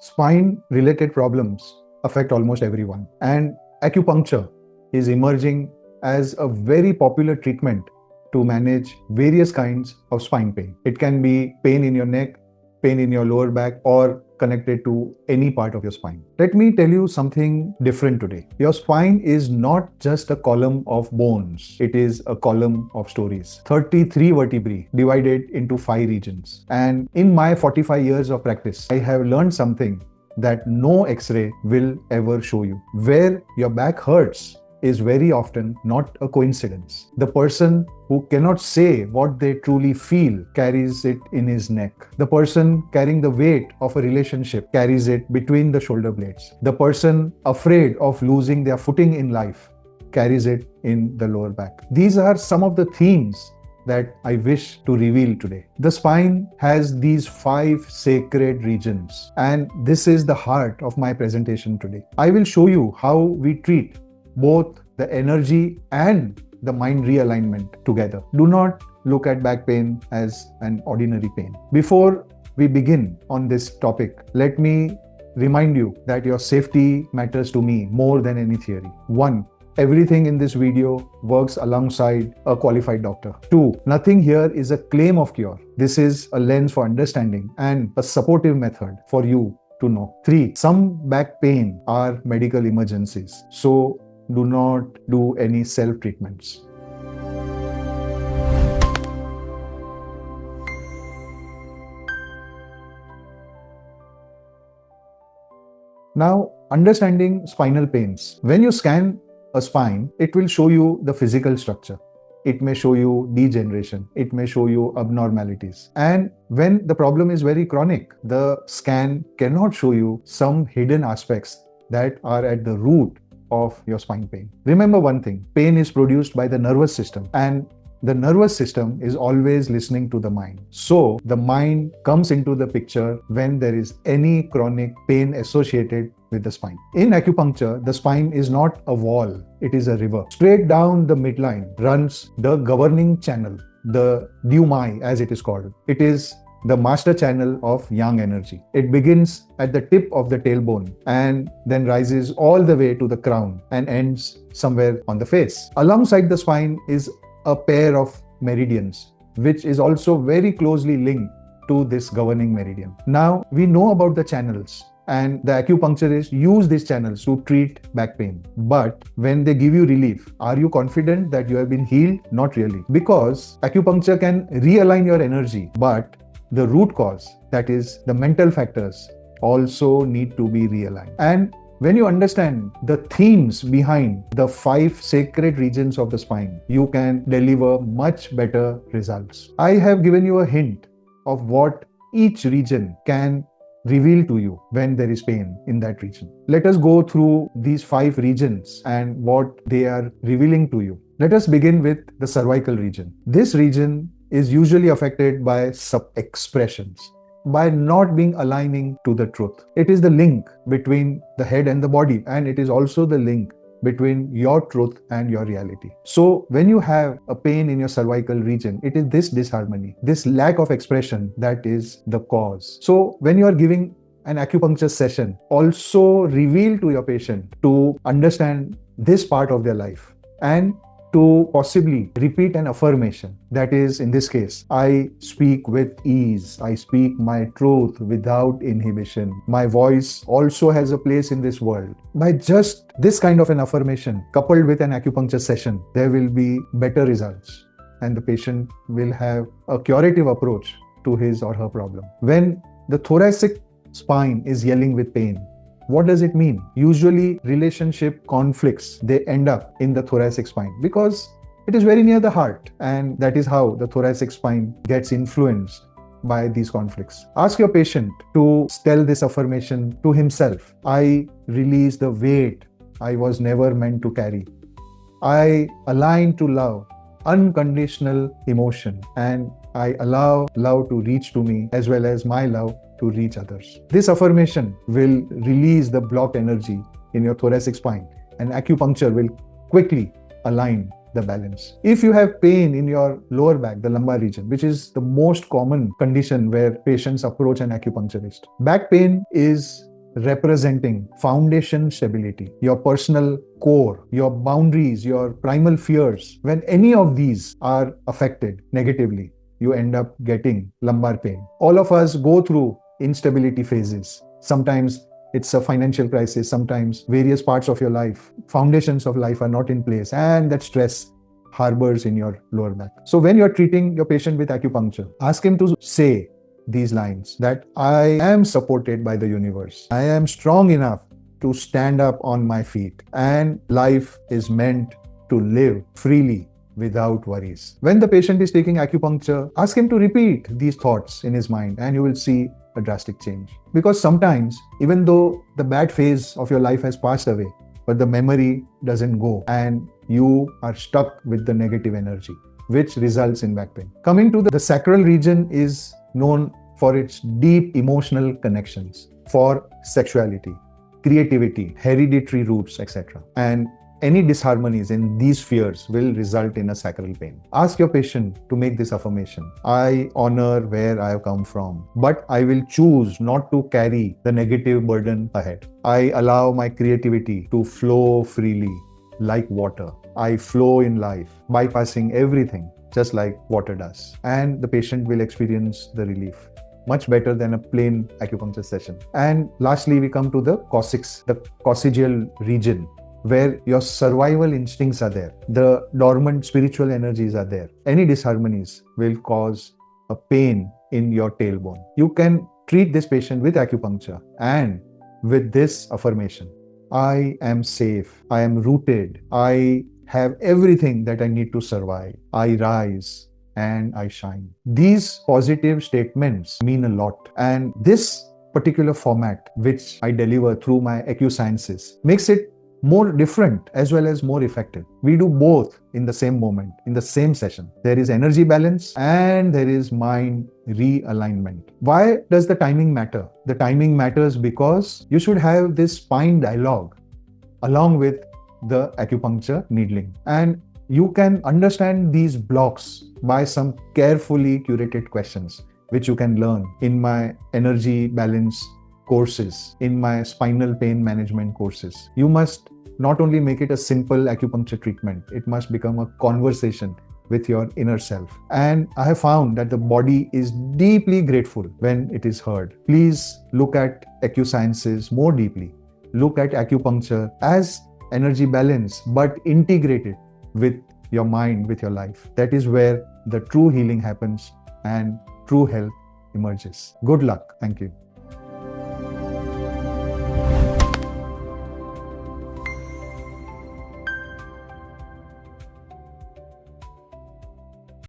Spine related problems affect almost everyone, and acupuncture is emerging as a very popular treatment to manage various kinds of spine pain. It can be pain in your neck, pain in your lower back, or connected to any part of your spine. Let me tell you something different today. Your spine is not just a column of bones, it is a column of stories. 33 vertebrae divided into 5 regions. And in my 45 years of practice, I have learned something that no X-ray will ever show you. Where your back hurts is very often not a coincidence. The person who cannot say what they truly feel carries it in his neck. The person carrying the weight of a relationship carries it between the shoulder blades. The person afraid of losing their footing in life carries it in the lower back. These are some of the themes that I wish to reveal today. The spine has these 5 sacred regions, and this is the heart of my presentation today. I will show you how we treat both the energy and the mind realignment together. Do not look at back pain as an ordinary pain. Before we begin on this topic, let me remind you that your safety matters to me more than any theory. 1. Everything in this video works alongside a qualified doctor. 2. Nothing here is a claim of cure. This is a lens for understanding and a supportive method for you to know. 3. Some back pain are medical emergencies, so do not do any self-treatments. Now, understanding spinal pains. When you scan a spine, it will show you the physical structure. It may show you degeneration. It may show you abnormalities. And when the problem is very chronic, the scan cannot show you some hidden aspects that are at the root of your spine pain. Remember one thing, pain is produced by the nervous system, and the nervous system is always listening to the mind. So the mind comes into the picture when there is any chronic pain associated with the spine. In acupuncture, the spine is not a wall, it is a river. Straight down the midline runs the governing channel, the due mai as it is called. It is the master channel of yang energy. It begins at the tip of the tailbone and then rises all the way to the crown and ends somewhere on the face. Alongside the spine is a pair of meridians, which is also very closely linked to this governing meridian. Now, we know about the channels, and the acupuncturists use these channels to treat back pain. But when they give you relief, are you confident that you have been healed? Not really. Because acupuncture can realign your energy, but the root cause, that is the mental factors, also need to be realigned. And when you understand the themes behind the 5 sacred regions of the spine, you can deliver much better results. I have given you a hint of what each region can reveal to you when there is pain in that region. Let us go through these 5 regions and what they are revealing to you. Let us begin with the cervical region. This region is usually affected by sub-expressions, by not being aligning to the truth. It is the link between the head and the body, and it is also the link between your truth and your reality. So when you have a pain in your cervical region, it is this disharmony, this lack of expression that is the cause. So when you are giving an acupuncture session, also reveal to your patient to understand this part of their life and to possibly repeat an affirmation. That is, in this case, I speak with ease. I speak my truth without inhibition. My voice also has a place in this world. By just this kind of an affirmation, coupled with an acupuncture session, there will be better results, and the patient will have a curative approach to his or her problem. When the thoracic spine is yelling with pain, what does it mean? Usually relationship conflicts, they end up in the thoracic spine because it is very near the heart, and that is how the thoracic spine gets influenced by these conflicts. Ask your patient to tell this affirmation to himself. I release the weight I was never meant to carry. I align to love, unconditional emotion, and I allow love to reach to me as well as my love to reach others. This affirmation will release the blocked energy in your thoracic spine, and acupuncture will quickly align the balance. If you have pain in your lower back, the lumbar region, which is the most common condition where patients approach an acupuncturist, back pain is representing foundation stability, your personal core, your boundaries, your primal fears. When any of these are affected negatively, you end up getting lumbar pain. All of us go through instability phases. Sometimes it's a financial crisis, sometimes various parts of your life, foundations of life are not in place, and that stress harbors in your lower back. So when you're treating your patient with acupuncture, ask him to say these lines that I am supported by the universe. I am strong enough to stand up on my feet, and life is meant to live freely without worries. When the patient is taking acupuncture, ask him to repeat these thoughts in his mind, and you will see a drastic change. Because sometimes, even though the bad phase of your life has passed away, but the memory doesn't go, and you are stuck with the negative energy, which results in back pain. Coming to the sacral region is known for its deep emotional connections, for sexuality, creativity, hereditary roots, etc. And any disharmonies in these spheres will result in a sacral pain. Ask your patient to make this affirmation. I honor where I have come from, but I will choose not to carry the negative burden ahead. I allow my creativity to flow freely like water. I flow in life, bypassing everything, just like water does. And the patient will experience the relief much better than a plain acupuncture session. And lastly, we come to the coccyx, the coccygeal region, where your survival instincts are there. The dormant spiritual energies are there. Any disharmonies will cause a pain in your tailbone. You can treat this patient with acupuncture and with this affirmation. I am safe. I am rooted. I have everything that I need to survive. I rise and I shine. These positive statements mean a lot. And this particular format, which I deliver through my Acu-Sciences, makes it more different as well as more effective. We do both in the same moment, in the same session. There is energy balance and there is mind realignment. Why does the timing matter? The timing matters because you should have this spine dialogue along with the acupuncture needling. And you can understand these blocks by some carefully curated questions, which you can learn in my energy balance courses, in my spinal pain management courses. You must not only make it a simple acupuncture treatment, it must become a conversation with your inner self. And I have found that the body is deeply grateful when it is heard. Please look at Acu-Sciences more deeply. Look at acupuncture as energy balance, but integrated with your mind, with your life. That is where the true healing happens and true health emerges. Good luck. Thank you.